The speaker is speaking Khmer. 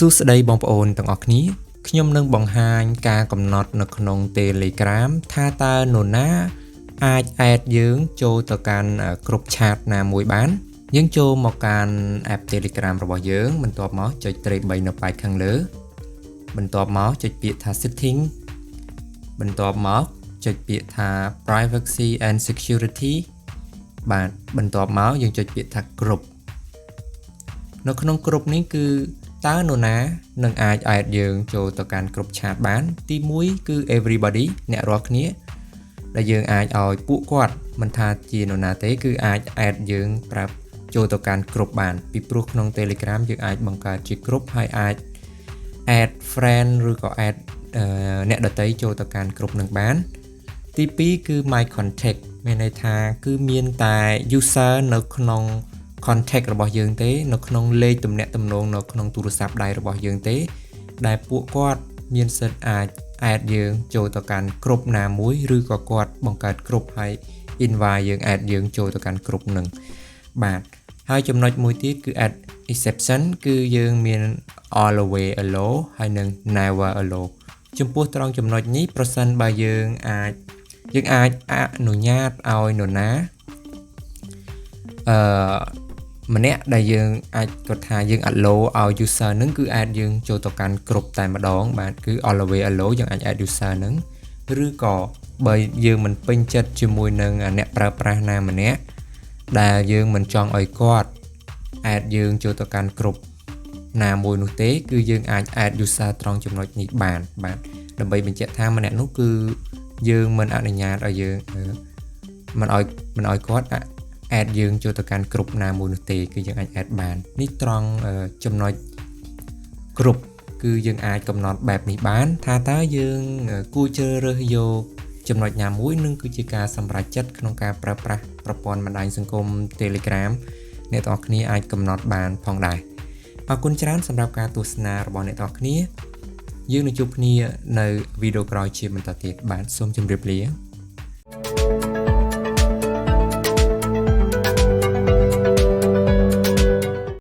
សួស្តីបងប្អូនទាំងអស់គ្នាខ្ញុំនឹងបង្ហាញការកំណត់នៅក្នុង Telegram ថាតើនរណាអាច add យើងចូលទៅកាន់ក្រុម chat ណាមួយបានយើងចូលមកកាន់ app Telegram របស់យើងបន្ទាប់មកចុចត្រី3នៅប៉ែកខាងលើបន្ទាប់មកចុចពាក្យថា setting បន្ទាប់មកចុចពាក្យថា privacy and security បាទបន្ទាប់មកយើងចុចពាក្យថា group នៅក្នុង group នេះគឺតើនរណានឹងអាច add យើងចូលទៅកាន់ក្រុម chat បានទី1គឺ everybody អ្នករាល់គ្នាដែលយើងអាចឲ្យពួកគាត់មិនថាជានរណាទេគឺអាច add យើងប្រាប់ចូលទៅកាន់ក្រុមបានពីព្រោះក្នុង Telegram យើងអាចបង្កើតជាក្រុមហើយអាច add friend ឬក៏ add អ្នកដទៃចូលទៅកាន់ក្រុមនឹងបានទី2គឺ my contact មានន័យថាគឺមានតែ user នៅក្នុង contact របស់យើងទេនៅក្នុងលេខទំនាក់ទំនងនៅក្នុងទូរស័ព្ទដៃរបស់យើងទេដែលពួកគាត់មានសិទ្ធិអាច add យើងចូលទៅកាន់ក្រុមណាមួយឬក៏គាត់បង្កើតក្រុមហើយ invite យើង add យើងចូលទៅកាន់ក្រុមនឹងបាទហើយចំណុចមួយទៀតគឺ add exception គឺយើងមាន always allow ហើយនិង never allow ចំពោះត្រង់ចំណុចនេះប្រសិនបើយើងអាចអនុញ្ញាតឲ្យនរណាម្នាក់ដែលយើងអាចគាត់ថាយើង allow ឲ្យ user នឹងគឺ add យើងចូលទៅកាន់ក្រុមតែម្ដងបាទគឺ always allow យើងអាច add user នឹងឬក៏បើយើងមិនពេញចិត្តជាមួយនឹងអ្នកប្រើប្រាស់ណាម្នាក់ដែលយើងមិនចង់ឲ្យគាត់ add យើងចូលទៅកាន់ក្រុមណាមួយនោះទេគឺយើងអាច add user ត្រង់ចំណុចនេះបានបាទដើម្បីបញ្ជាក់ថាម្នាក់នោះគឺយើងមិនអនុញ្ញាតឲ្យយើងមិនឲ្យគាត់ add យើងចូលទៅកាន់ក្រុមណាមួយនោះទេគឺយើងអាច add បាននេះត្រង់ចំណុចក្រុមគឺយើងអាចកំណត់បែបនេះបានថាតើយើងគួរជ្រើសរើសយកចំណុចណាមួយនឹងគឺជាការសម្រេចចិត្តក្នុងការប្រើប្រាស់ប្រព័ន្ធបណ្ដាញសង្គម Telegram អ្នកទាំងអស់គ្នាអាចកំណត់បានផងដែរអរគុណច្រើនសម្រាប់ការទស្សនារបស់អ្នកទាំងអស់គ្នាយើងនឹងជួបគ្នានៅវីដេអូក្រោយជាបន្តទៀតបាទសូមជម្រាបលា